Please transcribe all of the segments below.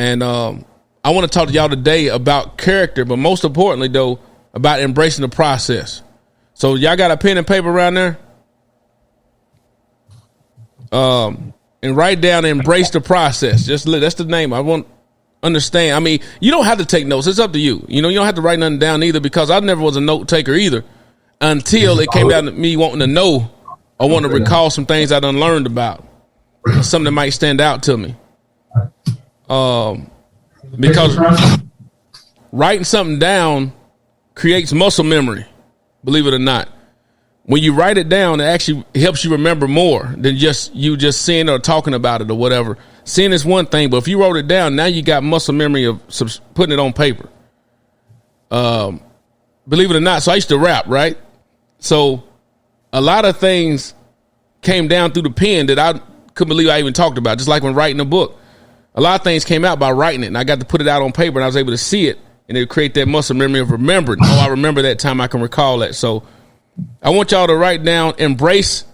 And I want to talk to y'all today about character, but most importantly, though, about embracing the process. So y'all got a pen and paper around there? And write down embrace the process. That's the name. I want understand. I mean, you don't have to take notes. It's up to you. You know, you don't have to write nothing down either, because I never was a note taker either until it came down to me wanting to know or want to recall some things I done learned about, or something that might stand out to me. Because writing something down creates muscle memory, believe it or not. When you write it down, it actually helps you remember more than just seeing or talking about it or whatever. Seeing is one thing, but if you wrote it down, now you got muscle memory of putting it on paper. Believe it or not, so I used to rap, right? So a lot of things came down through the pen that I couldn't believe I even talked about, just like when writing a book. A lot of things came out by writing it, and I got to put it out on paper, and I was able to see it, and it would create that muscle memory of remembering. Oh, I remember that time, I can recall that. So I want y'all to write down, embrace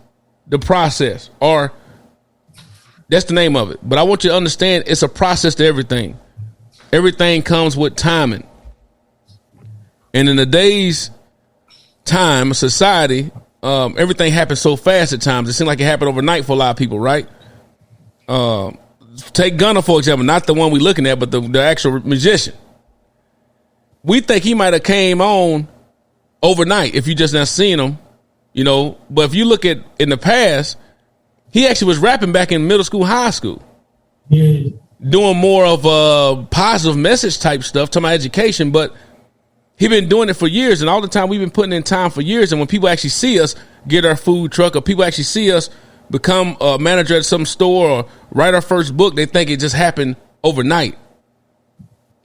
the process, or that's the name of it. But I want you to understand it's a process to everything. Everything comes with timing. And in today's time, society, everything happens so fast at times. It seems like it happened overnight for a lot of people, right? Take Gunna, for example, not the one we're looking at, but the actual musician. We think he might have came on overnight if you just not seen him, you know. But if you look at in the past, he actually was rapping back in middle school, high school, doing more of a positive message type stuff, talking about education. But he been doing it for years, and all the time we've been putting in time for years. And when people actually see us get our food truck, or people actually see us become a manager at some store or write our first book, they think it just happened overnight.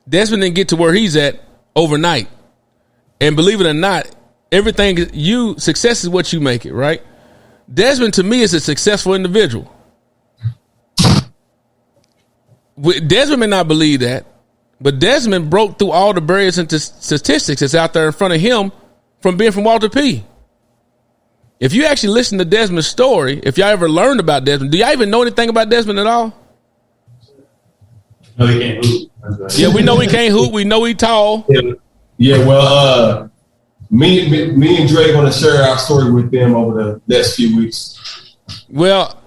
Desmond didn't get to where he's at overnight. And believe it or not, success is what you make it, right? Desmond, to me, is a successful individual. Desmond may not believe that, but Desmond broke through all the barriers and statistics that's out there in front of him from being from Walter P. If you actually listen to Desmond's story, if y'all ever learned about Desmond, do y'all even know anything about Desmond at all? No, he can't hoop. Yeah, we know he can't hoop. We know he tall. Yeah, well, me and Dre going to share our story with them over the next few weeks. Well,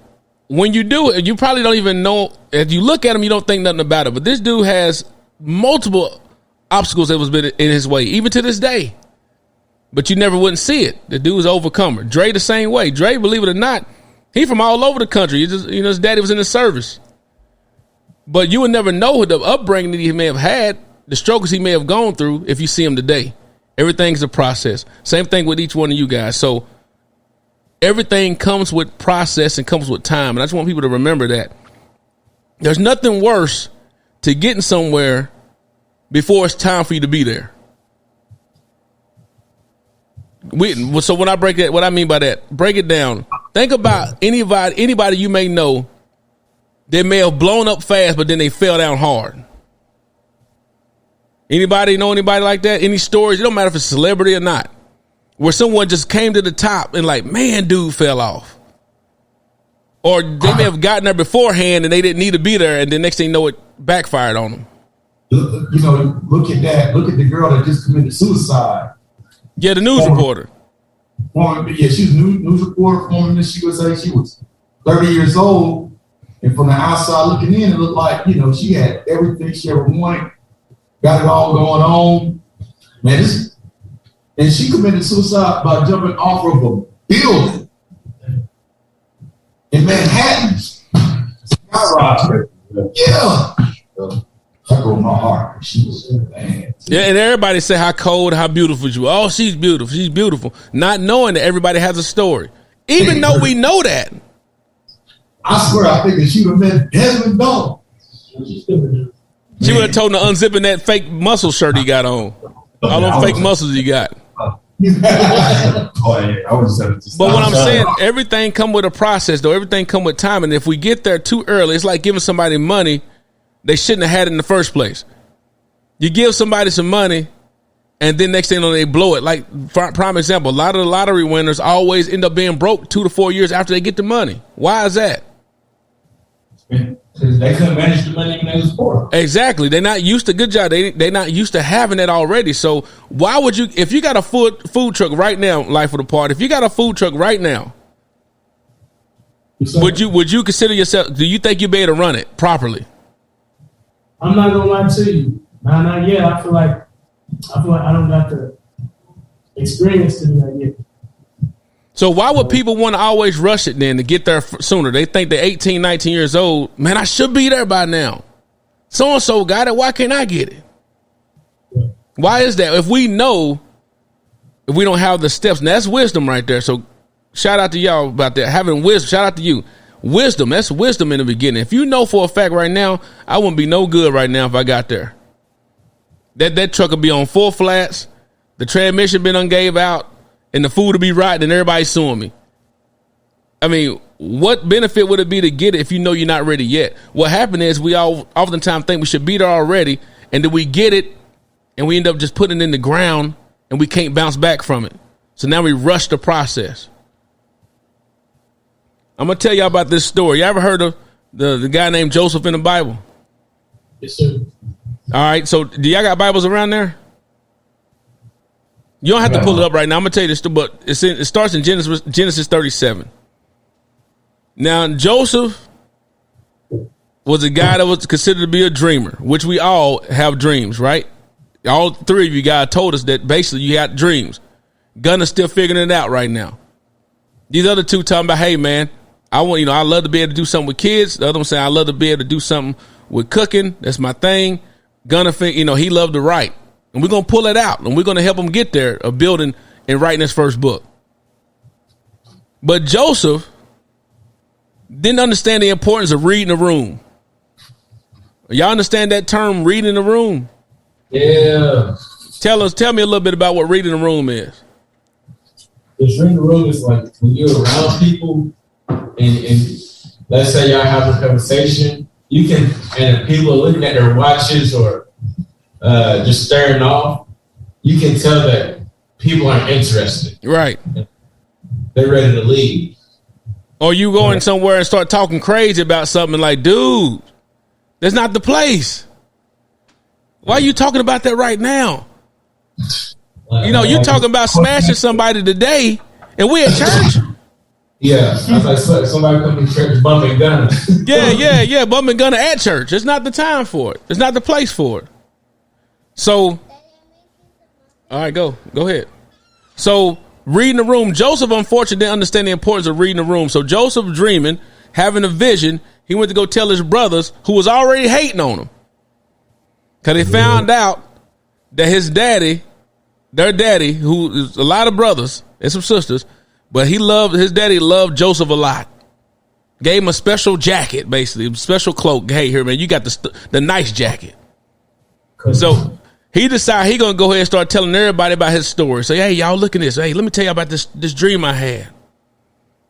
when you do it, you probably don't even know. If you look at him, you don't think nothing about it. But this dude has multiple obstacles that was been in his way, even to this day. But you never wouldn't see it. The dude's an overcomer. Dre the same way. Dre, believe it or not, he from all over the country. His daddy was in the service. But you would never know the upbringing that he may have had, the struggles he may have gone through if you see him today. Everything's a process. Same thing with each one of you guys. So everything comes with process and comes with time. And I just want people to remember that. There's nothing worse to getting somewhere before it's time for you to be there. So when I break it, what I mean by that, break it down. Think about anybody you may know that may have blown up fast, but then they fell down hard. Anybody know anybody like that? Any stories? It don't matter if it's a celebrity or not, where someone just came to the top and like, man, dude fell off. Or they may have gotten there beforehand and they didn't need to be there, and then next thing you know, it backfired on them. You know, look at that. Look at the girl that just committed suicide. Yeah, the news reporter. Yeah, she was a news reporter, former Miss USA. She was 30 years old, and from the outside looking in, it looked like, you know, she had everything she ever wanted, got it all going on. Man, and she committed suicide by jumping off of a building in Manhattan. Yeah. That broke my heart. She was bad. Yeah, and everybody say how cold, how beautiful you are. Oh, she's beautiful. She's beautiful. Not knowing that everybody has a story. Even though we know that. I swear, I think that she would have met Desmond Dog. She would have told him to unzipping that fake muscle shirt he got on. All those fake muscles he got. But what I'm saying, everything come with a process, though. Everything come with time. And if we get there too early, it's like giving somebody money they shouldn't have had it in the first place. You give somebody some money, and then next thing you know, they blow it. Like, prime example, a lot of the lottery winners always end up being broke 2 to 4 years after they get the money. Why is that? Because they couldn't manage the money when they was poor. Exactly. They're not used to, good job. They're not used to having that already. So why would you, if you got a food truck right now, Life of the Party, if you got a food truck right now, would you consider yourself, do you think you'd be able to run it properly? I'm not gonna lie to you. Not yet. I feel like I don't got the experience to do that yet. So why would people want to always rush it then to get there sooner? They think they're 18, 19 years old. Man, I should be there by now. So-and-so got it. Why can't I get it? Yeah. Why is that? If we know, if we don't have the steps, now that's wisdom right there. So shout out to y'all about that. Having wisdom. Shout out to you. Wisdom. That's wisdom in the beginning. If you know for a fact right now, I wouldn't be no good right now if I got there. That truck would be on full flats. The transmission been ungave out. And the food will be right, and everybody's suing me. I mean, what benefit would it be to get it if you know you're not ready yet? What happened is we all oftentimes think we should be there already, and then we get it, and we end up just putting it in the ground, and we can't bounce back from it. So now we rush the process. I'm going to tell y'all about this story. You ever heard of the guy named Joseph in the Bible? Yes, sir. All right, so do y'all got Bibles around there? You don't have to pull it up right now. I'm going to tell you this, but it starts in Genesis 37. Now, Joseph was a guy that was considered to be a dreamer, which we all have dreams, right? All three of you guys told us that basically you had dreams. Gunner's still figuring it out right now. These other two talking about, hey, man, I love to be able to do something with kids. The other one saying, I love to be able to do something with cooking. That's my thing. Gunner, he loved to write. And we're going to pull it out, and we're going to help him get there of building and writing his first book. But Joseph didn't understand the importance of reading a room. Y'all understand that term, reading a room? Yeah. Tell me a little bit about what reading a room is. Because reading a room is like when you're around people, and let's say y'all have a conversation, you can, and people are looking at their watches or just staring off, you can tell that people aren't interested. Right. They're ready to leave. Or you going somewhere and start talking crazy about something like, dude, that's not the place. Why are you talking about that right now? You're talking about smashing somebody today, and we at church. Yeah, I was like, somebody come to church bumping gunner. Yeah, bumping gunner at church. It's not the time for it. It's not the place for it. So, all right, go ahead. So, reading the room. Joseph, unfortunately, didn't understand the importance of reading the room. So, Joseph dreaming, having a vision, he went to go tell his brothers who was already hating on him. Because they found out that their daddy, who is a lot of brothers and some sisters, but his daddy loved Joseph a lot. Gave him a special jacket, basically, a special cloak. Hey, here, man, you got the nice jacket. So he decided he gonna go ahead and start telling everybody about his story. Say, hey, y'all look at this. Hey, let me tell you about this dream I had.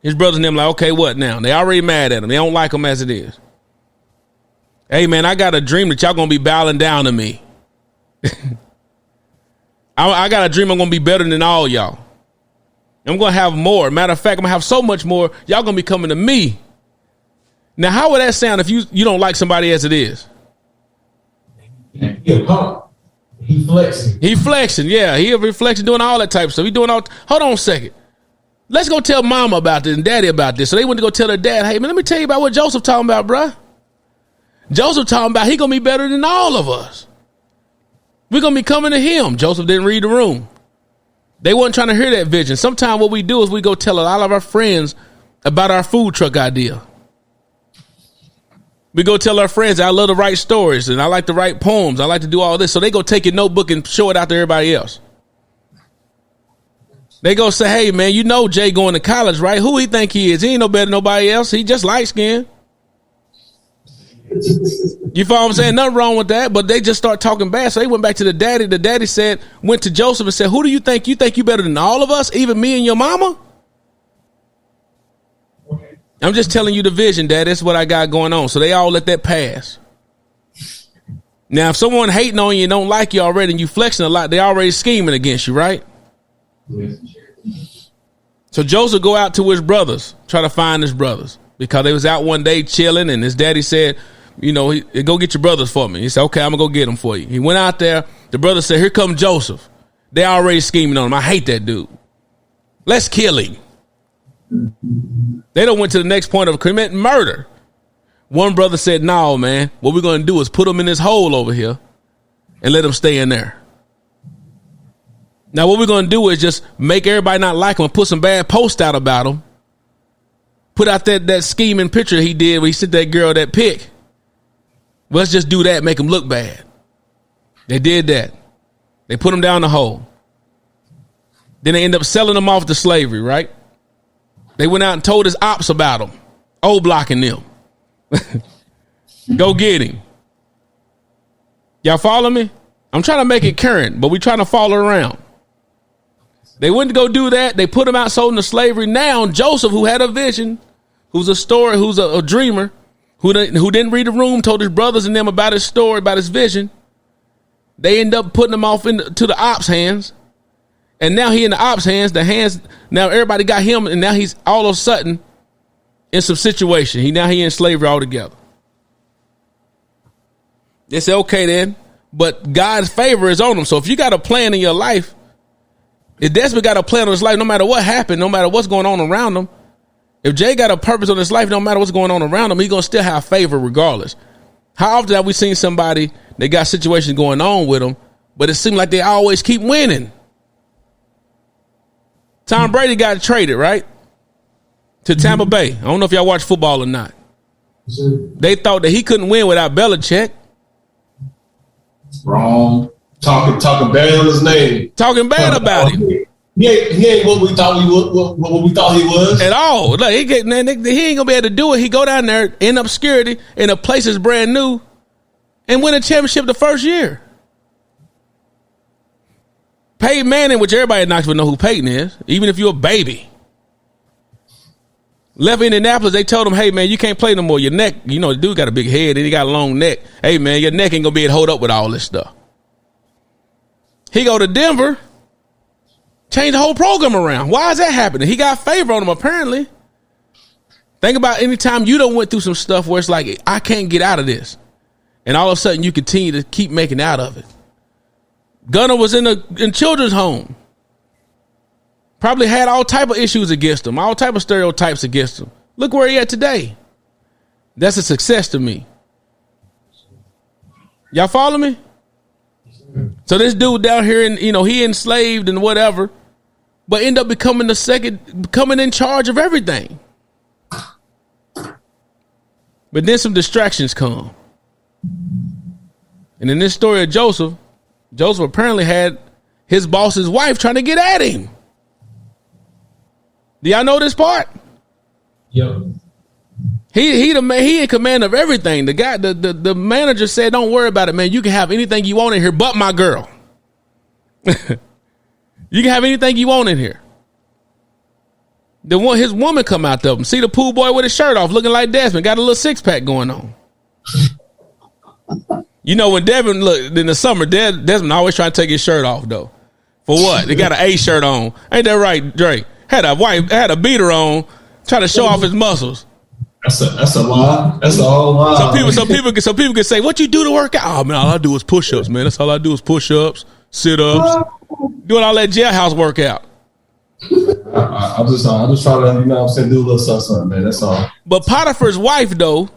His brothers and them like, okay, what now? They already mad at him. They don't like him as it is. Hey, man, I got a dream that y'all gonna be bowing down to me. I got a dream I'm gonna be better than all y'all. I'm gonna have more. Matter of fact, I'm gonna have so much more. Y'all gonna be coming to me. Now, how would that sound if you don't like somebody as it is? He a pump. He flexing. Yeah. He reflexing, doing all that type of stuff. He doing all. Hold on a second. Let's go tell mama about this and daddy about this. So they went to go tell their dad, hey, man, let me tell you about what Joseph talking about, bruh. Joseph talking about he going to be better than all of us. We're going to be coming to him. Joseph didn't read the room. They wasn't trying to hear that vision. Sometimes what we do is we go tell a lot of our friends about our food truck idea. We go tell our friends, I love to write stories and I like to write poems. I like to do all this. So they go take your notebook and show it out to everybody else. They go say, hey, man, you know Jay going to college, right? Who he think he is? He ain't no better than nobody else. He just light skinned. You follow what I'm saying? Nothing wrong with that, but they just start talking bad. So they went back to the daddy. The daddy went to Joseph and said, who do you think? You think you better than all of us, even me and your mama? I'm just telling you the vision, Dad. That's what I got going on. So they all let that pass. Now, if someone hating on you and don't like you already and you flexing a lot, they already scheming against you, right? So Joseph go out to his brothers, try to find his brothers. because they was out one day chilling, and his daddy said, you know, go get your brothers for me. He said, okay, I'm going to go get them for you. He went out there. The brother said, here come Joseph. They already scheming on him. I hate that dude. Let's kill him. They done went to the next point of committing murder. One brother said, no, man, what we're going to do is put him in this hole over here and let him stay in there. Now, what we're going to do is just make everybody not like him and put some bad posts out about him. Put out that scheming picture he did where he sent that girl that pic. Well, let's just do that, make him look bad. They did that. They put him down the hole. Then they end up selling him off to slavery, right? They went out and told his ops about him. blocking them. Go get him. Y'all follow me? I'm trying to make it current, but we trying to follow around. They went to go do that. They put him out, sold into slavery. Now Joseph, who had a vision, who's a dreamer, who didn't read the room, told his brothers and them about his story, about his vision. They end up putting him off into the ops' hands. And now he in the ops' hands, now everybody got him, and now he's all of a sudden in some situation. He in slavery altogether. They say, okay then, but God's favor is on him. So if you got a plan in your life, if Desmond got a plan on his life, no matter what happened, no matter what's going on around him, if Jay got a purpose on his life, no matter what's going on around him, he's going to still have favor regardless. How often have we seen somebody, they got situations going on with them, but it seems like they always keep winning? Tom Brady got traded, right? To Tampa Bay. I don't know if y'all watch football or not. They thought that he couldn't win without Belichick. Wrong. Talking bad on his name. Talking bad about him. He ain't what we thought he was at all. Look, he ain't gonna be able to do it. He go down there in obscurity in a place that's brand new and win a championship the first year. Peyton Manning, which everybody in Knoxville know who Peyton is, even if you're a baby. Left Indianapolis, they told him, hey man, you can't play no more. Your neck, the dude got a big head and he got a long neck. Hey man, your neck ain't gonna be able to hold up with all this stuff. He go to Denver, change the whole program around. Why is that happening? He got favor on him apparently. Think about any time you done went through some stuff where it's like, I can't get out of this. And all of a sudden you continue to keep making out of it. Gunner was in children's home. Probably had all type of issues against him, all type of stereotypes against him. Look where he at today. That's a success to me. Y'all follow me? So this dude down here, he enslaved and whatever, but end up becoming in charge of everything. But then some distractions come. And in this story of Joseph apparently had his boss's wife trying to get at him. Do y'all know this part? Yep. He in command of everything. The guy, the manager said, "Don't worry about it, man. You can have anything you want in here, but my girl. You can have anything you want in here." His woman come out of him. See the pool boy with his shirt off, looking like Desmond, got a little 6-pack going on. When Devin look in the summer, Desmond always trying to take his shirt off though. For what? They got an A shirt on. Ain't that right, Drake? Had a beater on, trying to show off his muscles. That's a lie. That's a whole lie. Some people can say, "What you do to work out?" Oh man, all I do is push-ups, man. That's all I do is push-ups, sit-ups, doing all that jailhouse workout. I'm just trying to, do a little something, man. That's all. But Potiphar's wife, though,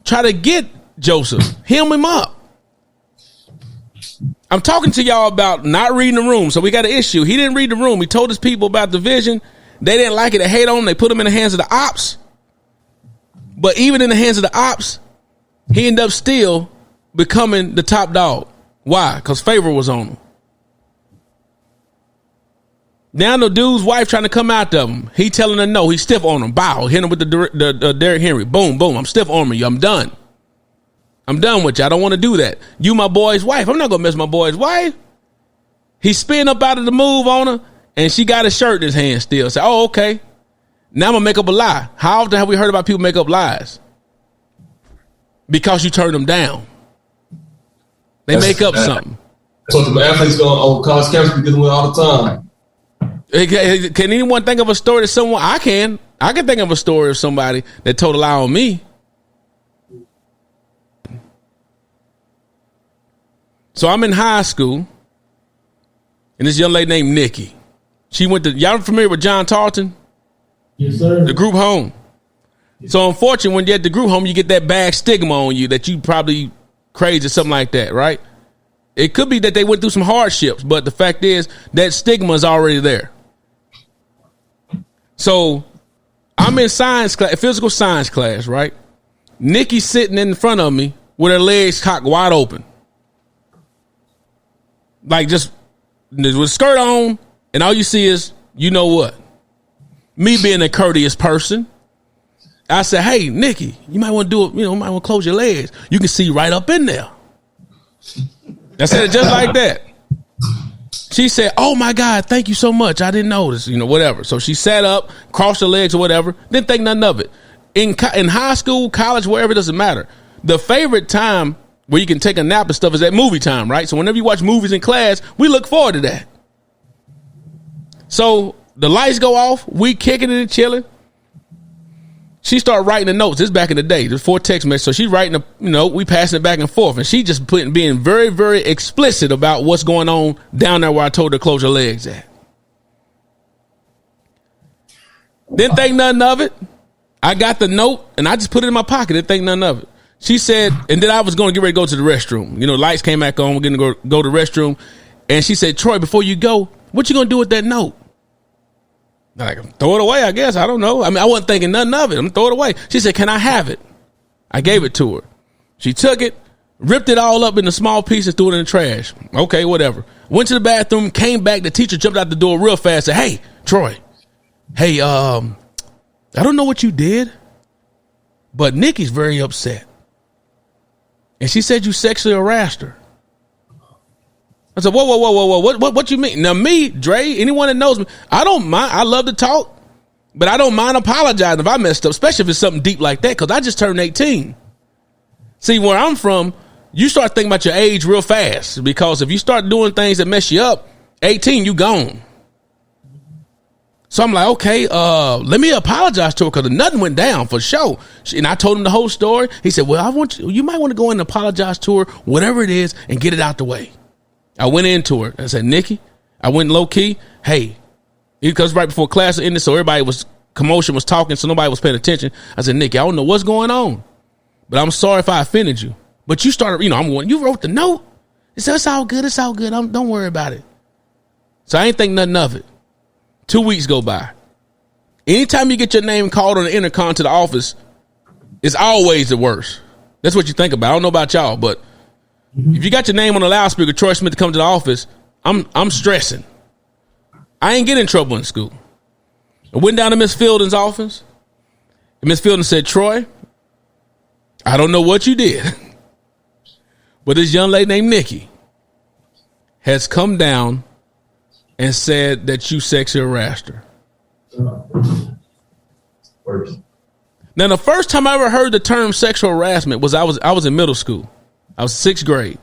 try to get Joseph, hem him up. I'm talking to y'all about not reading the room. So we got an issue. He didn't read the room. He told his people about the vision. They didn't like it. They hate on him. They put him in the hands of the ops. But even in the hands of the ops, he ended up still becoming the top dog. Why? Because favor was on him. Now the dude's wife trying to come out of him. He telling her no. He's stiff on him. Bow. Hit him with the Derrick Henry. Boom, boom. I'm stiff on you. I'm done. I'm done with you. I don't want to do that. You my boy's wife. I'm not going to mess my boy's wife. He spin up out of the move on her, and she got his shirt in his hand still. Say, oh, okay. Now I'm going to make up a lie. How often have we heard about people make up lies? Because you turn them down. They make up something. That's what the athletes go on college campuses be dealing with all the time. Can anyone think of a story that I can. I can think of a story of somebody that told a lie on me. So I'm in high school, and this young lady named Nikki. She went to, y'all familiar with John Tarleton? Yes, sir. The group home. So unfortunately, when you're at the group home, you get that bad stigma on you that you probably crazy or something like that, right? It could be that they went through some hardships, but the fact is that stigma is already there. So I'm in science class, physical science class, right? Nikki's sitting in front of me with her legs cocked wide open. Like just with a skirt on, and all you see is, you know what? Me being a courteous person, I said, hey, Nikki, you might want to do it, you might want to close your legs. You can see right up in there. I said it just like that. She said, oh my God, thank you so much. I didn't notice, whatever. So she sat up, crossed her legs or whatever, didn't think nothing of it. In high school, college, wherever, it doesn't matter. The favorite time where you can take a nap and stuff is at movie time, right? So whenever you watch movies in class, we look forward to that. So the lights go off, we kicking it and chilling. She started writing the notes. This is back in the day. There's 4 text messages. So she's writing, we passing it back and forth. And she just being very, very explicit about what's going on down there where I told her to close her legs at. Didn't think nothing of it. I got the note and I just put it in my pocket. Didn't think nothing of it. She said, and then I was going to get ready to go to the restroom. Lights came back on. We're going to go to the restroom. And she said, Troy, before you go, what you going to do with that note? Like, throw it away, I guess. I don't know. I mean, I wasn't thinking nothing of it. I'm going to throw it away. She said, can I have it? I gave it to her. She took it, ripped it all up into small pieces, threw it in the trash. Okay, whatever. Went to the bathroom, came back. The teacher jumped out the door real fast, said, hey, Troy. Hey, I don't know what you did, but Nikki's very upset. And she said you sexually harassed her. I said, whoa. What you mean? Now me, Dre, anyone that knows me, I don't mind. I love to talk, but I don't mind apologizing if I messed up, especially if it's something deep like that, because I just turned 18. See, where I'm from, you start thinking about your age real fast, because if you start doing things that mess you up, 18, you gone. So I'm like, okay, let me apologize to her, because nothing went down for sure. And I told him the whole story. He said, well, you might want to go in and apologize to her, whatever it is, and get it out the way. I went into her. I said, Nikki, I went low key. Hey, because right before class ended, so commotion was talking, so nobody was paying attention. I said, Nikki, I don't know what's going on, but I'm sorry if I offended you. But you started, you wrote the note. He said, it's all good. Don't worry about it. So I ain't think nothing of it. 2 weeks go by. Anytime you get your name called on the intercom to the office, it's always the worst. That's what you think about. I don't know about y'all, but if you got your name on the loudspeaker, Troy Smith, to come to the office, I'm stressing. I ain't getting in trouble in school. I went down to Miss Fielding's office, and Miss Fielding said, Troy, I don't know what you did, but this young lady named Nikki has come down and said that you sexually harassed her. Now, the first time I ever heard the term sexual harassment was I was in middle school. I was 6th grade.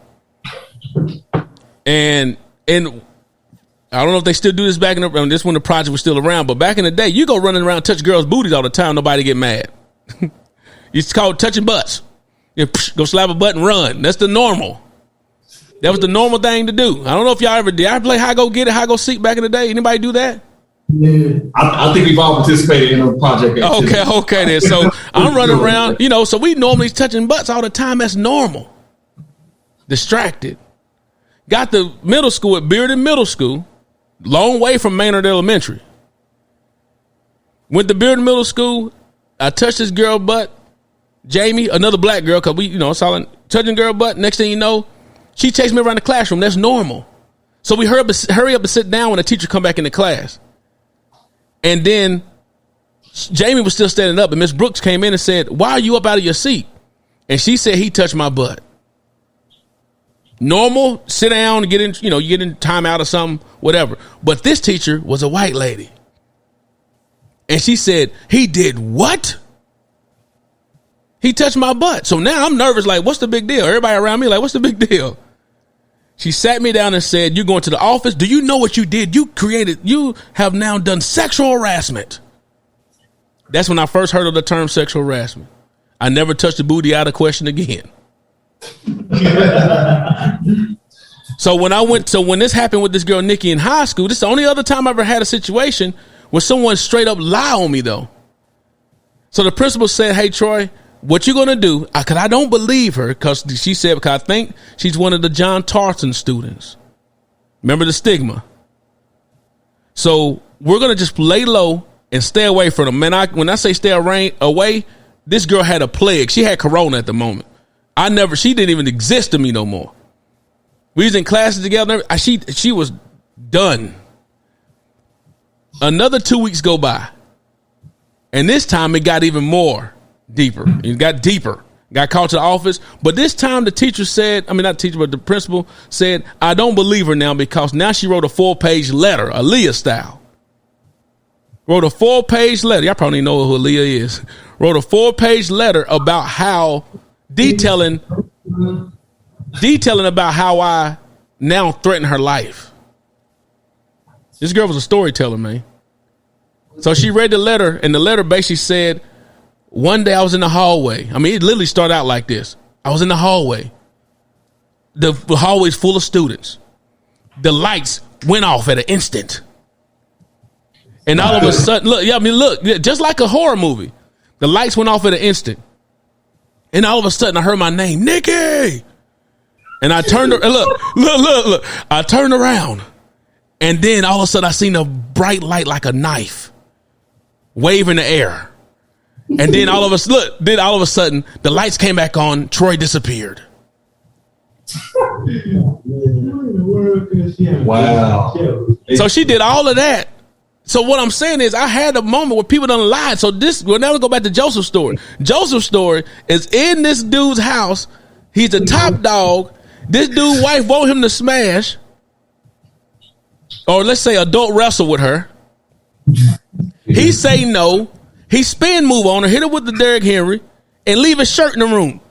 And I don't know if they still do this back in this when the project was still around, but back in the day, you go running around, touch girls' booties all the time, nobody get mad. It's called touching butts. Go slap a butt and run. That's the normal. That was the normal thing to do. I don't know if y'all ever did. I play How Go Get It, How Go Seek back in the day. Anybody do that? Yeah. I think we've all participated in a project. Okay then. So I'm running around, so we normally touching butts all the time. That's normal. Distracted. Got to middle school at Bearden Middle School, long way from Maynard Elementary. Went to Bearden Middle School. I touched this girl butt, Jamie, another black girl, because we, solid touching girl butt. Next thing you know, she chased me around the classroom. That's normal. So we hurry up and sit down when the teacher come back into class. And then Jamie was still standing up, and Miss Brooks came in and said, why are you up out of your seat? And she said he touched my butt. Normal, sit down, get in, you get in timeout or something, whatever. But this teacher was a white lady. And she said, he did what? He touched my butt. So now I'm nervous, like, what's the big deal? Everybody around me like, what's the big deal? She sat me down and said, you're going to the office. Do you know what you did? You have now done sexual harassment. That's when I first heard of the term sexual harassment. I never touched the booty out of question again. So when this happened with this girl Nikki in high school, this is the only other time I ever had a situation where someone straight up lied on me though. So the principal said, "Hey Troy, what you gonna do?" Because I don't believe her, because she said, because I think she's one of the John Tarleton students. Remember the stigma. So we're gonna just lay low and stay away from them. Man, when I say stay away, this girl had a plague. She had corona at the moment. She didn't even exist to me no more. We was in classes together. She was done. Another 2 weeks go by. And this time it got even more deeper. It got deeper. Got called to the office. But this time the teacher said, I mean, not the teacher, but the principal said, I don't believe her now, because now she wrote a 4-page letter, Aaliyah style. Wrote a 4-page letter. Y'all probably know who Aaliyah is. Wrote a 4-page letter about how detailing about how I now threaten her life. This girl was a storyteller, man. So she read the letter, and the letter basically said, one day I was in the hallway. I mean, it literally started out like this. I was in the hallway. The hallway's full of students. The lights went off at an instant. And all of a sudden, look, just like a horror movie. The lights went off at an instant. And all of a sudden, I heard my name, Nikki. And I turned, look. I turned around. And then all of a sudden, I seen a bright light like a knife wave in the air. And then all of a sudden, the lights came back on. Troy disappeared. Wow. So she did all of that. So what I'm saying is, I had a moment where people done lied. So we'll never go back to Joseph's story. Joseph's story is in this dude's house. He's a top dog. This dude's wife want him to smash, or let's say adult wrestle with her. He say no. He spin move on her, hit her with the Derrick Henry, and leave his shirt in the room.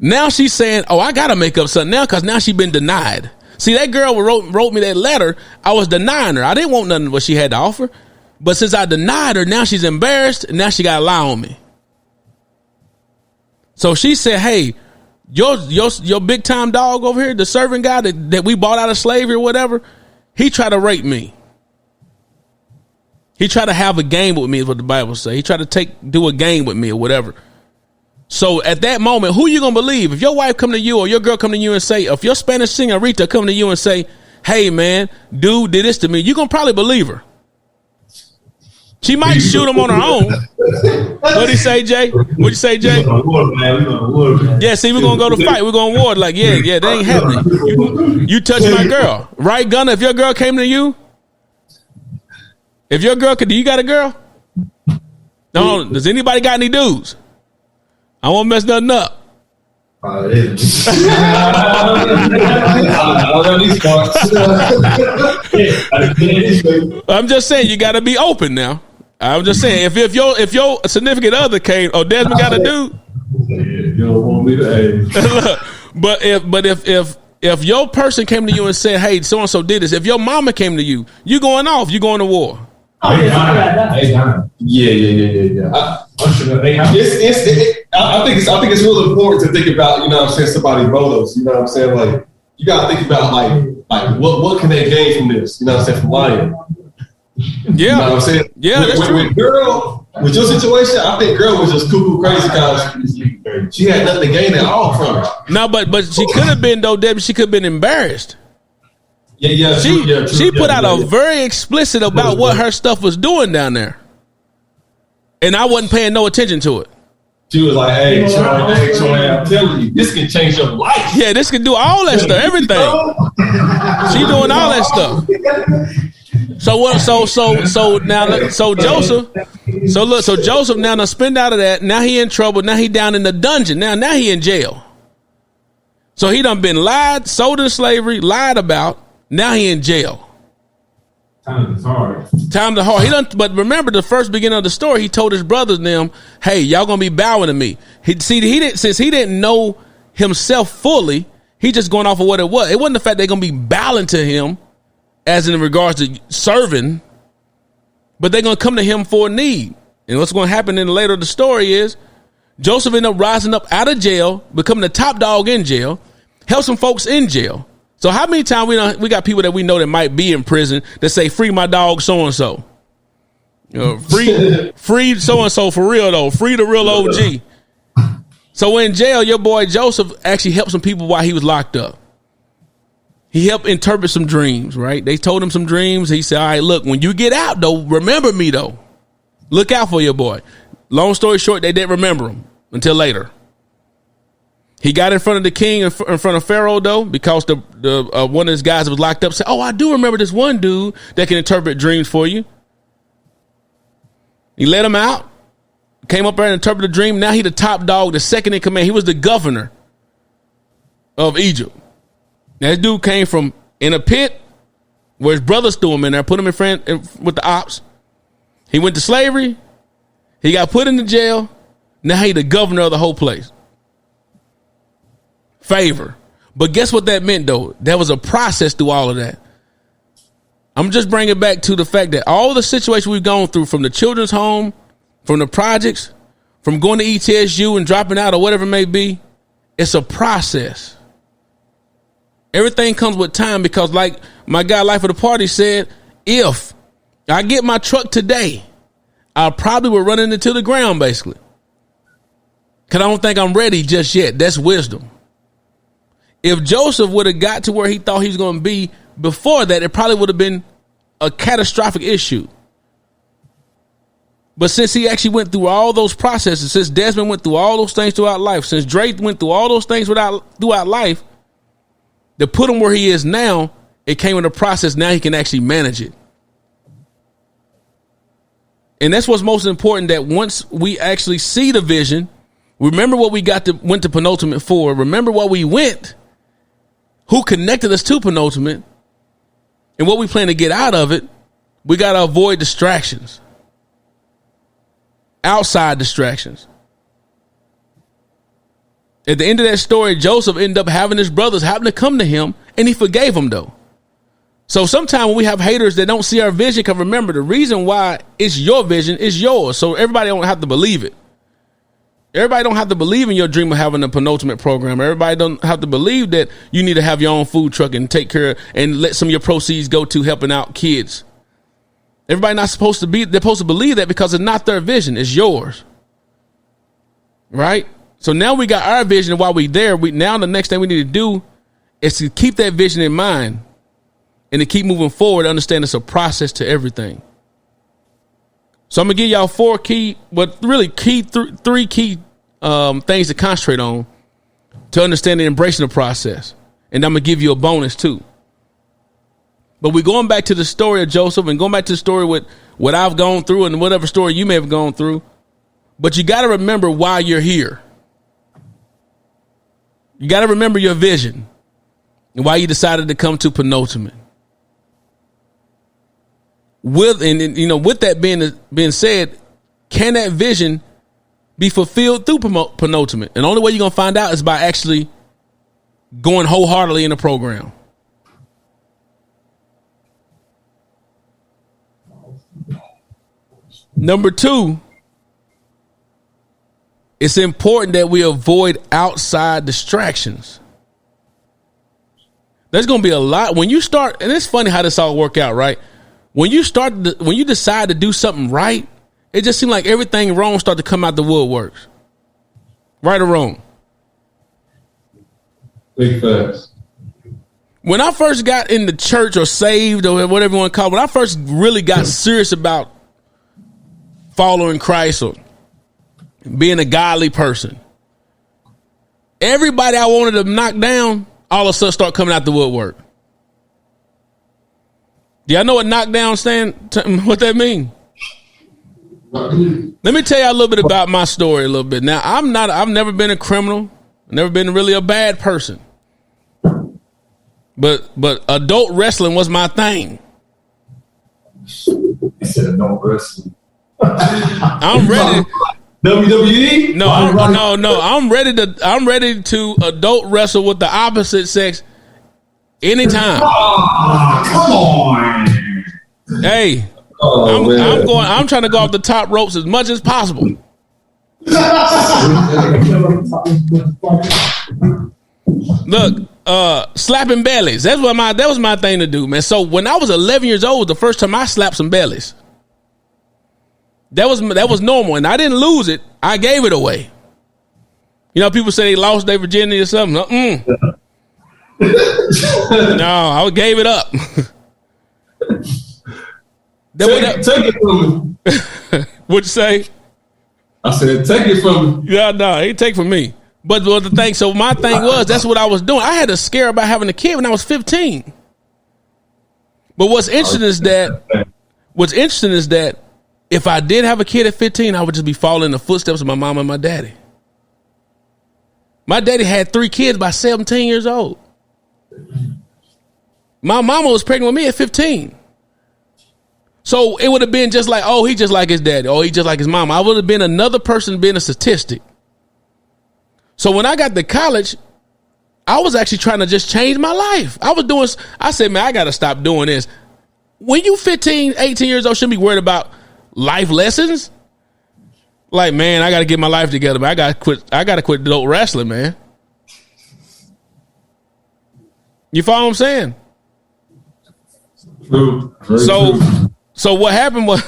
Now she's saying, oh, I got to make up something now, because now she's been denied. See, that girl wrote me that letter. I was denying her. I didn't want nothing what she had to offer. But since I denied her, now she's embarrassed, and now she got to lie on me. So she said, hey, your big time dog over here, the servant guy that we bought out of slavery or whatever, he tried to rape me. He tried to have a game with me, is what the Bible says. He tried to do a game with me or whatever. So at that moment, who you going to believe? If your wife come to you or your girl come to you and say, if your Spanish singer Rita come to you and say, hey man, dude did this to me, you going to probably believe her. She might shoot him on her own. What'd he say, Jay? What'd you say, Jay? Yeah, see, we're going to go to fight. We're going to war. Like, yeah, that ain't happening. You touch my girl. Right, Gunner? If your girl came to you, if your girl do you got a girl? No, does anybody got any dudes? I won't mess nothing up. I'm just saying, you got to be open now. I'm just saying, if your significant other came, oh, Desmond got a dude. You don't want me to. But if your person came to you and said, hey, so and so did this, if your mama came to you, you going off, you going to war. Oh, yeah. I'm sure they have. I think it's really important to think about, you know what I'm saying, somebody's motives. You know what I'm saying? Like, you got to think about like what can they gain from this? You know what I'm saying? From lying. Yeah. You know what I'm saying? Yeah. With girl, with your situation, I think girl was just cuckoo crazy because she had nothing to gain at all from it. No, but she could have been, though, Debbie, she could have been embarrassed. Yeah, she put out a very explicit about what her stuff was doing down there. And I wasn't paying no attention to it. She was like, hey, Troy, I'm telling you, this can change your life. Yeah, this can do all that stuff, everything. She doing all that stuff. So Joseph now done spend out of that. Now he in trouble. Now he down in the dungeon. Now he in jail. So he done been lied, sold into slavery, lied about. Now he in jail. Time is hard. But remember the first beginning of the story, he told his brothers and them, hey, y'all gonna be bowing to me. Since he didn't know himself fully, he just going off of what it was. It wasn't the fact they're gonna be bowing to him as in regards to serving, but they're going to come to him for a need. And what's going to happen in the later of the story is Joseph ended up rising up out of jail, becoming the top dog in jail, help some folks in jail. So how many times we got people that we know that might be in prison that say, free my dog so-and-so. Free so-and-so for real, though. Free the real OG. So in jail, your boy Joseph actually helped some people while he was locked up. He helped interpret some dreams, right? They told him some dreams. He said, all right, look, when you get out, though, remember me, though. Look out for your boy. Long story short, they didn't remember him until later. He got in front of the king, in front of Pharaoh, though, because the one of his guys that was locked up said, oh, I do remember this one dude that can interpret dreams for you. He let him out, came up there and interpreted the dream. Now he the top dog, the second in command. He was the governor of Egypt. Now this dude came from in a pit where his brothers threw him in there, put him in front with the ops. He went to slavery. He got put into jail. Now he the governor of the whole place. Favor. But guess what that meant, though? There was a process through all of that. I'm just bringing it back to the fact that all the situations we've gone through, from the children's home, from the projects, from going to ETSU and dropping out or whatever it may be, it's a process. Everything comes with time, because like my guy Life of the Party said, if I get my truck today, I probably will run it into the ground, basically. Because I don't think I'm ready just yet. That's wisdom. If Joseph would have got to where he thought he was going to be before that, it probably would have been a catastrophic issue. But since he actually went through all those processes, since Desmond went through all those things throughout life, since Drake went through all those things throughout life, to put him where he is now, it came with a process. Now he can actually manage it. And that's what's most important, that once we actually see the vision, remember what we went to penultimate for, remember what we went, who connected us to penultimate, and what we plan to get out of it, we got to avoid distractions. Outside distractions. At the end of that story, Joseph ended up having his brothers happen to come to him, and he forgave them, though. So sometimes when we have haters that don't see our vision, because remember, the reason why it's your vision is yours. So everybody don't have to believe it. Everybody don't have to believe in your dream of having a penultimate program. Everybody don't have to believe that you need to have your own food truck and take care and let some of your proceeds go to helping out kids. Everybody not supposed to be, they're supposed to believe that, because it's not their vision, it's yours. Right? So now we got our vision, and while we're there, now the next thing we need to do is to keep that vision in mind and to keep moving forward, understand it's a process to everything. So I'm going to give y'all three key things to concentrate on to understand and embracing the process. And I'm going to give you a bonus too. But we're going back to the story of Joseph and going back to the story with what I've gone through and whatever story you may have gone through. But you got to remember why you're here. You got to remember your vision and why you decided to come to penultimate. With that being said, can that vision be fulfilled through penultimate? And the only way you're going to find out is by actually going wholeheartedly in the program. Number 2, it's important that we avoid outside distractions. There's going to be a lot when you start, and it's funny how this all work out, right? When you decide to do something right, it just seems like everything wrong start to come out the woodworks. Right or wrong? Big facts. When I first got into church or saved or whatever you want to call it, when I first really got serious about following Christ or being a godly person, everybody I wanted to knock down, all of a sudden start coming out the woodwork. Do y'all know what knockdown what that mean? Let me tell you a little bit about my story a little bit. Now, I've never been a criminal, never been really a bad person. But adult wrestling was my thing. He said adult wrestling. I'm ready. WWE? No. I'm ready to adult wrestle with the opposite sex anytime. Oh, come on. Hey, I'm trying to go off the top ropes as much as possible. Look, slapping bellies. That was my thing to do, man. So when I was 11 years old, the first time I slapped some bellies. That was normal, and I didn't lose it. I gave it away. You know, people say they lost their virginity or something. No, I gave it up. Take it from me. What'd you say? I said, take it from me. Yeah, no, he take from me. But the thing, so my thing was, that's what I was doing. I had a scare about having a kid when I was 15. But what's interesting is that if I did have a kid at 15, I would just be following in the footsteps of my mom and my daddy. My daddy had 3 kids by 17 years old. My mama was pregnant with me at 15. So it would have been just like, oh, he just like his daddy. Oh, he just like his mama. I would have been another person being a statistic. So when I got to college, I was actually trying to just change my life. I said, man, I got to stop doing this. When you 15, 18 years old, shouldn't be worried about life lessons. Like, man, I got to get my life together, man. I got to quit adult wrestling, man. You follow what I'm saying? True. So what happened was,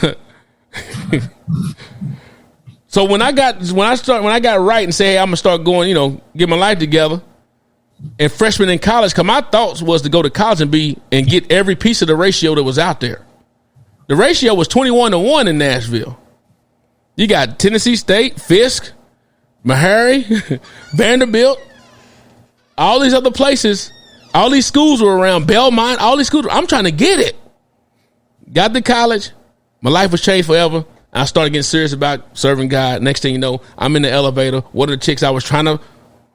so when I got right and said, hey, I'm gonna start going, get my life together. And freshman in college, cause my thoughts was to go to college and get every piece of the ratio that was out there. The ratio was 21-1 in Nashville. You got Tennessee State, Fisk, Meharry, Vanderbilt, all these other places. All these schools were around, Belmont, all these schools. I'm trying to get it. Got to college. My life was changed forever. I started getting serious about serving God. Next thing you know, I'm in the elevator. One of the chicks I was trying to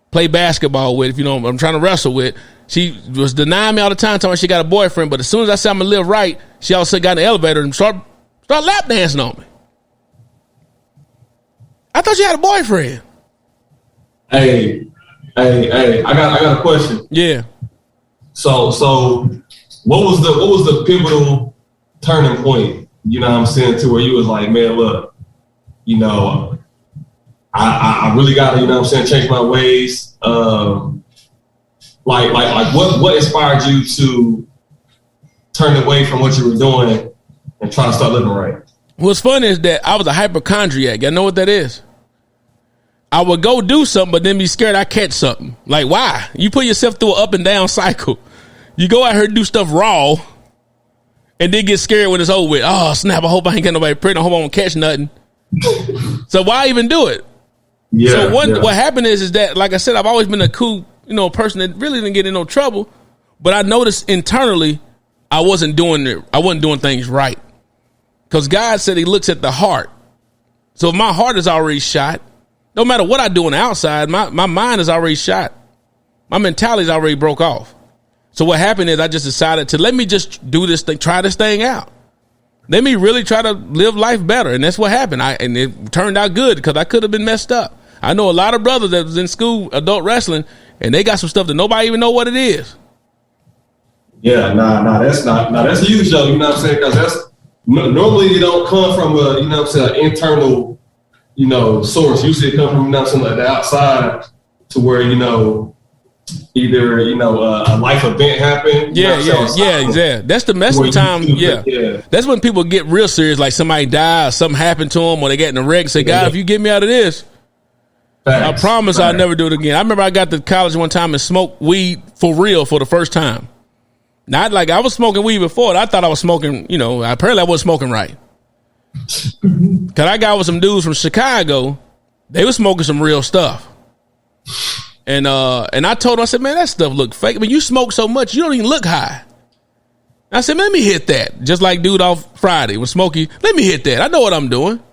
play basketball with, I'm trying to wrestle with, she was denying me all the time, telling me she got a boyfriend. But as soon as I said I'm going to live right, she all of a sudden got in the elevator and start lap dancing on me. I thought you had a boyfriend. Hey, I got a question. Yeah. So what was the pivotal turning point, you know what I'm saying, to where you was like, man, look, I really gotta, you know what I'm saying, change my ways. Like what inspired you to turn away from what you were doing and try to start living right? What's funny is that I was a hypochondriac. Y'all know what that is? I would go do something, but then be scared I catch something. Like, why? You put yourself through an up and down cycle. You go out here and do stuff raw, and then get scared when it's over with. Oh, snap, I hope I ain't got nobody pregnant. I hope I won't catch nothing. So why even do it? Yeah. So what happened is that, like I said, I've always been a cool, person that really didn't get in no trouble. But I noticed internally I wasn't doing things right. Because God said he looks at the heart. So if my heart is already shot, no matter what I do on the outside, my mind is already shot. My mentality is already broke off. So what happened is I just decided to let me just do this thing, try this thing out. Let me really try to live life better. And that's what happened. And it turned out good because I could have been messed up. I know a lot of brothers that was in school, adult wrestling, and they got some stuff that nobody even know what it is. Yeah, that's huge though, you know what I'm saying? Because that's normally you don't come from a, you know what I'm saying, internal, source. Usually it comes from, like the outside to where, either, a life event happened. Yeah. That's the time. Yeah. That's when people get real serious, like somebody died, something happened to them, or they get in a wreck and say, God, if you get me out of this, I promise I'll never do it again. I remember I got to college one time and smoked weed for real for the first time. Not like I was smoking weed before. I thought I was smoking, apparently I wasn't smoking right. Cause I got with some dudes from Chicago. They were smoking some real stuff. And I told him, I said, man, that stuff look fake. I mean, you smoke so much, you don't even look high. I said, let me hit that. Just like dude off Friday with Smokey. Let me hit that. I know what I'm doing.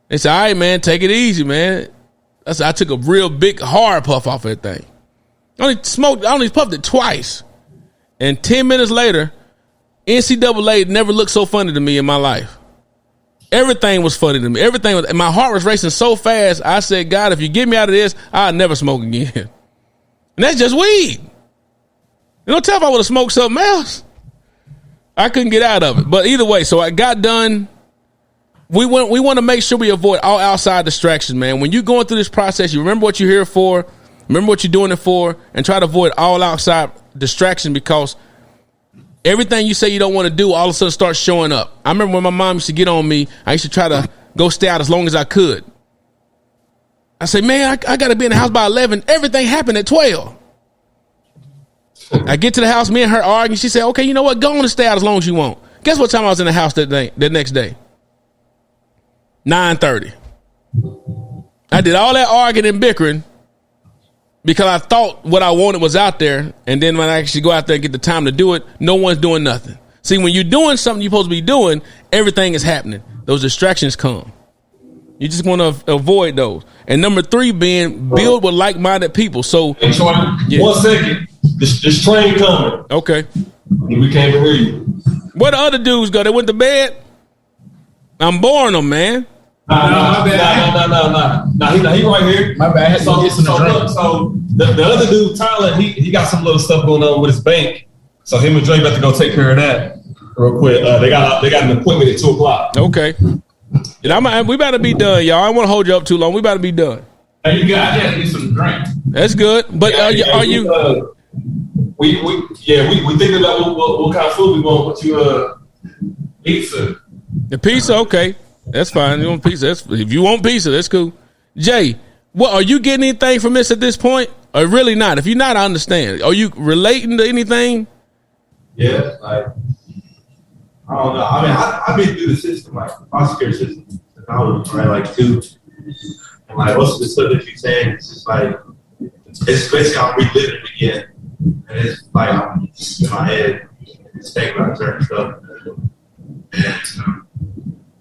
They said, all right, man, take it easy, man. I took a real big hard puff off that thing. I only puffed it twice. And 10 minutes later, NCAA never looked so funny to me in my life. Everything was funny to me. And my heart was racing so fast. I said, God, if you get me out of this, I'll never smoke again. And that's just weed. You don't tell if I would have smoked something else. I couldn't get out of it. But either way, so I got done. We want to make sure we avoid all outside distractions, man. When you're going through this process, you remember what you're here for, remember what you're doing it for, and try to avoid all outside distraction, because everything you say you don't want to do all of a sudden starts showing up. I remember when my mom used to get on me, I used to try to go stay out as long as I could. I say, man, I got to be in the house by 11. Everything happened at 12. I get to the house, me and her arguing. She said, okay, you know what? Go on and stay out as long as you want. Guess what time I was in the house that next day? 9:30. I did all that arguing and bickering because I thought what I wanted was out there. And then when I actually go out there and get the time to do it, no one's doing nothing. See, when you're doing something you're supposed to be doing, everything is happening. Those distractions come. You just want to avoid those. And number 3 being build with like-minded people. So, hey, Troy, 1 second. This train coming. Okay. We can't even hear you. Where the other dudes go? They went to bed? I'm boring them, man. No, he right here. My bad. So the other dude, Tyler, he got some little stuff going on with his bank. So him and Dre about to go take care of that real quick. They got an appointment at 2:00. Okay. And we better be done, y'all. I don't want to hold you up too long. We better be done. Hey, you got to get some drink. That's good. But are you? We thinking about what kind of food we want. What you pizza? The pizza, okay. That's fine. You want pizza? If you want pizza, that's cool. Jay, what are you getting anything from this at this point? Or really not? If you're not, I understand. Are you relating to anything? Yeah, like I don't know. I mean, I've been through the system, like the foster care system, since I was like 2. And like most of the stuff that you're saying, it's just like it's basically I'm reliving it again, and it's like I'm in my head, just thinking about certain stuff, and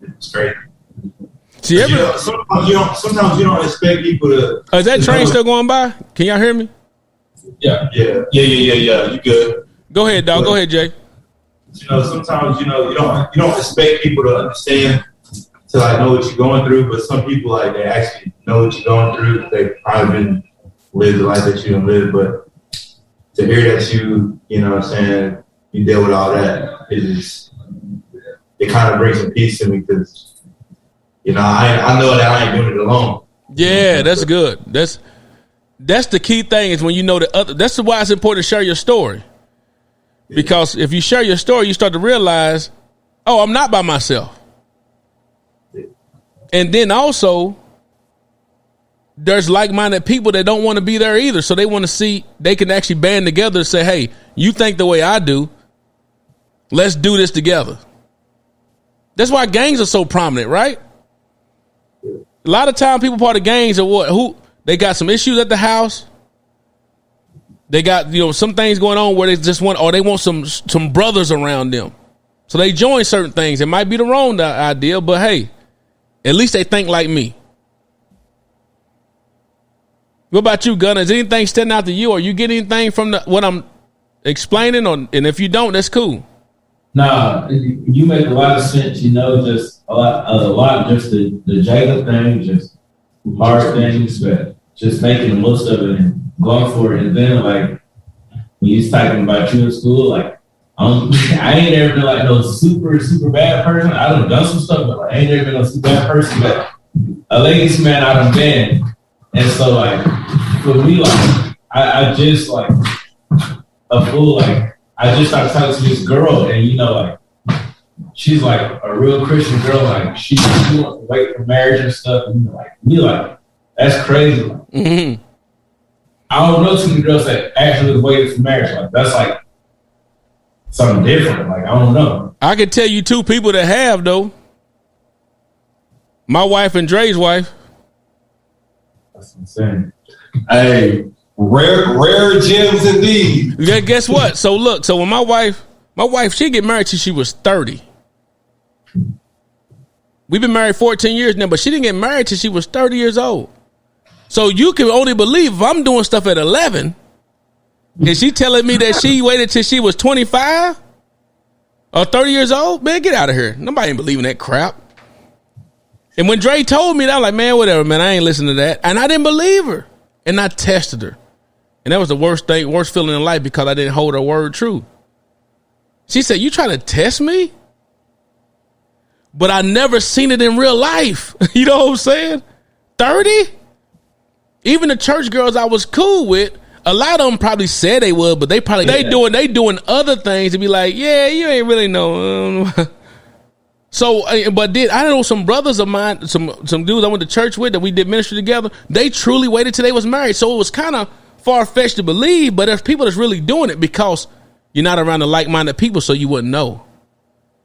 it's crazy. See, sometimes you don't expect people to. Is that train still going by? Can y'all hear me? Yeah. You good? Go ahead, dog. Go ahead, Jay. Sometimes you don't expect people to understand, to like know what you're going through, but some people like they actually know what you're going through. They've probably been lived the life that you don't live, but to hear that you know what I'm saying, you deal with all that, it kind of brings some peace to me, because I know that I ain't doing it alone. Yeah, that's good. That's the key thing, is when you know the other. That's why it's important to share your story. Because if you share your story, you start to realize, oh, I'm not by myself. And then also, there's like-minded people that don't want to be there either. So they want to see, they can actually band together and say, hey, you think the way I do. Let's do this together. That's why gangs are so prominent, right? A lot of time people part of gangs are who they got some issues at the house. They got, some things going on where they just want, or they want some brothers around them. So they join certain things. It might be the wrong idea, but hey, at least they think like me. What about you, Gunner? Is anything standing out to you? Or you get anything from what I'm explaining? And if you don't, that's cool. Nah, you make a lot of sense. Just a lot. Just the Jacob thing, just hard things, but just making the most of it and going for it. And then like when you was talking about you in school, like I ain't ever been like no super bad person. I done some stuff, but like, I ain't ever been no super bad person. But a legacy man I done been, and so like for me, like I just like a fool. Like I just started talking to this girl, and like she's like a real Christian girl. Like she wants to wait for marriage and stuff. And like that's crazy. Like, mm-hmm. I don't know too many girls that actually waited for marriage. Like that's like something different. Like I don't know. I can tell you 2 people that have though. My wife and Dre's wife. That's insane. Hey, rare gems indeed. Guess what? So look, when my wife, she get married till she was 30. We've been married 14 years now, but she didn't get married till she was 30 years old. So you can only believe if I'm doing stuff at 11, and she telling me that she waited till she was 25 or 30 years old, man, get out of here. Nobody ain't believing that crap. And when Dre told me that, I'm like, man, whatever, man, I ain't listening to that. And I didn't believe her. And I tested her. And that was the worst feeling in life, because I didn't hold her word true. She said, you trying to test me? But I never seen it in real life. You know what I'm saying? 30? Even the church girls I was cool with, a lot of them probably said they would, but they doing other things to be like, yeah, you ain't really know. So, but I know some brothers of mine, some dudes I went to church with that we did ministry together. They truly waited till they was married. So it was kind of far-fetched to believe, but there's people that's really doing it because you're not around the like-minded people, so you wouldn't know.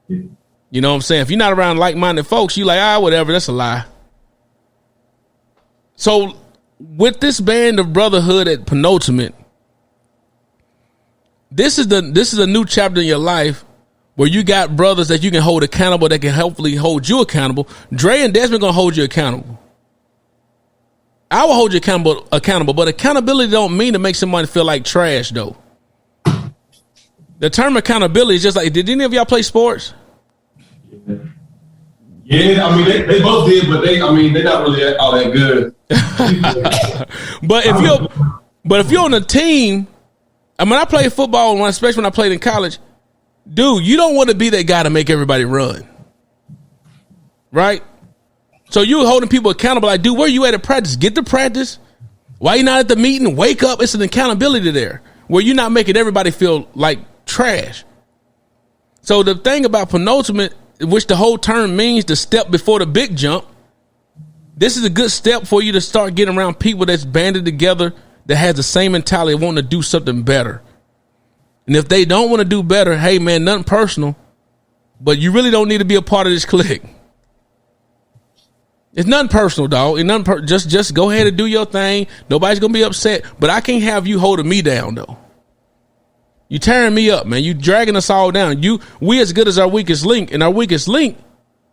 You know what I'm saying? If you're not around like-minded folks, you like, whatever, that's a lie. So with this band of brotherhood at Penultimate, this is a new chapter in your life where you got brothers that you can hold accountable that can hopefully hold you accountable. Dre and Desmond gonna hold you accountable. I will hold you accountable, but accountability don't mean to make somebody feel like trash, though. The term accountability is just like, did any of y'all play sports? Yeah, I mean they both did, but they're not really all that good. But if you're on a team, I mean, I played football, especially when I played in college. Dude, you don't want to be that guy to make everybody run, right? So you holding people accountable, like, dude, where you at practice? Get to practice. Why you not at the meeting? Wake up. It's an accountability there where you're not making everybody feel like trash. So the thing about Penultimate, which the whole term means the step before the big jump, this is a good step for you to start getting around people that's banded together that has the same mentality of wanting to do something better. And if they don't want to do better, hey, man, nothing personal, but you really don't need to be a part of this clique. It's nothing personal, dog. Just go ahead and do your thing. Nobody's going to be upset, but I can't have you holding me down, though. You tearing me up, man. You dragging us all down. We as good as our weakest link, and our weakest link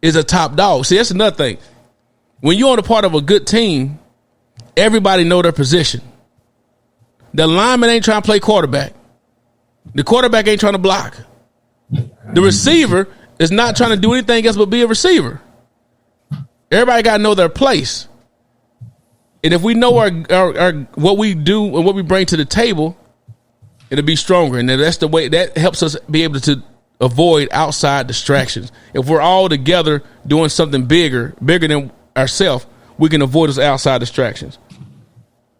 is a top dog. See, that's another thing. When you're on a part of a good team, everybody know their position. The lineman ain't trying to play quarterback. The quarterback ain't trying to block. The receiver is not trying to do anything else but be a receiver. Everybody got to know their place. And if we know our what we do and what we bring to the table, it'll be stronger. And that's the way that helps us be able to avoid outside distractions. If we're all together doing something bigger than ourselves, we can avoid those outside distractions.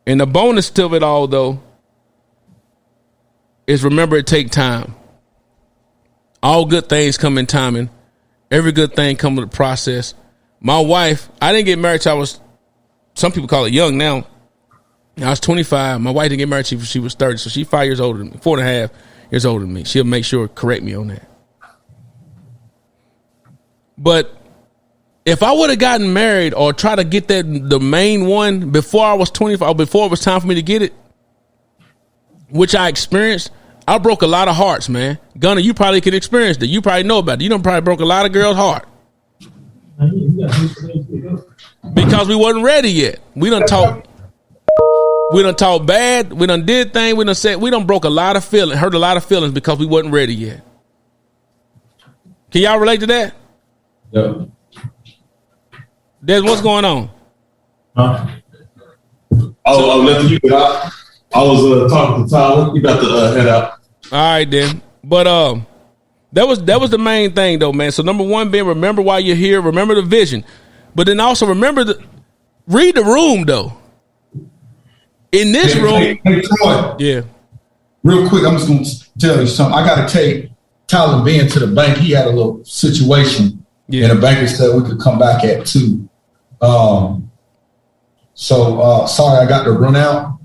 And the bonus to it all, though, is remember it take time. All good things come in timing. Every good thing comes with a process. My wife, I didn't get married till I was, some people call it young now. I was 25. My wife didn't get married till she was 30. So she's 5 years older than me, 4.5 years older than me. She'll make sure to correct me on that. But if I would have gotten married or try to get the main one before I was 25, or before it was time for me to get it, which I experienced, I broke a lot of hearts, man. Gunner, you probably can experience that. You probably know about it. You done probably broke a lot of girls' heart. Because we wasn't ready yet. We done talk bad. We done did things. We done broke a lot of feelings, hurt a lot of feelings because we wasn't ready yet. Can y'all relate to that? Yeah. Des, what's going on? Nothing. You got. I was talking to Tyler. You got to head out. All right, then. But that was the main thing, though, man. So number one being remember why you're here. Remember the vision. But then also remember read the room, though. In this room. Hey, Troy. Yeah. Real quick, I'm just going to tell you something. I got to take Tyler Ben to the bank. He had a little situation. Yeah. And the banker said we could come back at 2. Sorry, I got to run out.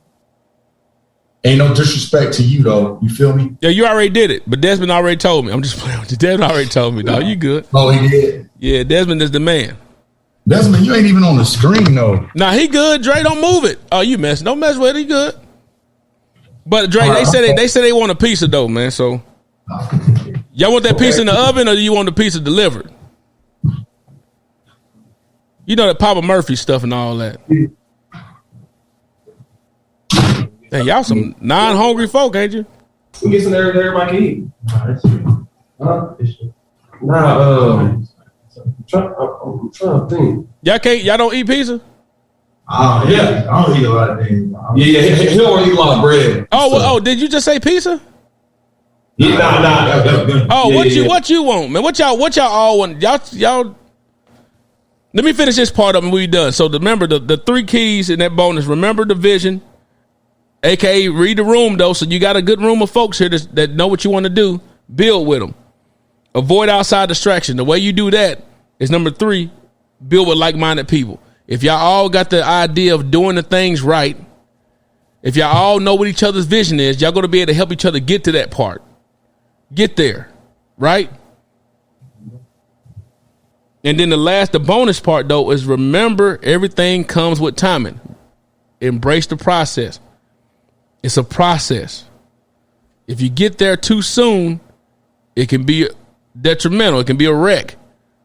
Ain't no disrespect to you, though. You feel me? Yeah, you already did it. But Desmond already told me. I'm just playing with you. Desmond already told me, dog. You good. Oh, he did? Yeah, Desmond is the man. Desmond, you ain't even on the screen, though. Nah, he good. Dre, don't move it. Oh, you mess. Don't mess with it. He good. But Dre, right, they say they want a pizza, though, man. So, y'all want that pizza in the oven or do you want the pizza delivered? You know that Papa Murphy stuff and all that. Hey, y'all some non-hungry folk, ain't you? We get some there everybody can eat. I'm trying to think. Y'all don't eat pizza? Yeah, I don't eat a lot of things. Yeah, he don't eat a lot of bread. Oh, did you just say pizza? Yeah, nah. Oh, what you want, man? What y'all all want? Y'all. Let me finish this part up and we done. So remember the 3 keys in that bonus. Remember the vision, aka read the room though. So you got a good room of folks here that know what you want to do. Build with them. Avoid outside distraction. The way you do that is number 3. Build with like-minded people. If y'all all got the idea of doing the things right, if y'all all know what each other's vision is, y'all going to be able to help each other get to that part. Get there, right? And then the bonus part, though, is remember everything comes with timing. Embrace the process. It's a process. If you get there too soon, it can be detrimental. It can be a wreck.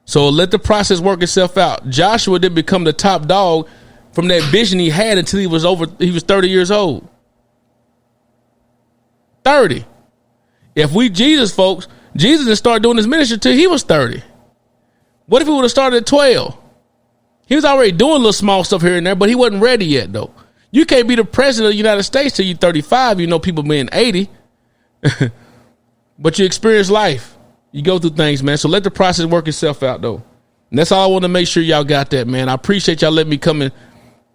So let the process work itself out. Joshua didn't become the top dog from that vision he had until he was 30 years old. 30. If Jesus didn't start doing his ministry until he was 30. What if he would have started at 12? He was already doing little small stuff here and there, but he wasn't ready yet, though. You can't be the president of the United States till you're 35. You know people being 80. But you experience life. You go through things, man. So let the process work itself out, though. And that's all I want to make sure y'all got that, man. I appreciate y'all letting me come and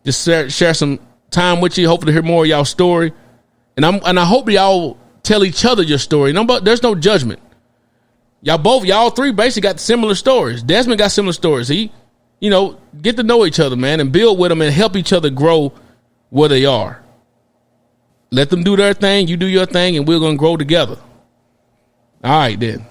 just share some time with you. Hopefully to hear more of y'all's story. And I hope y'all tell each other your story. There's no judgment. Y'all 3 basically got similar stories. Desmond got similar stories. He, get to know each other, man, and build with them and help each other grow where they are. Let them do their thing. You do your thing, and we're going to grow together. All right, then.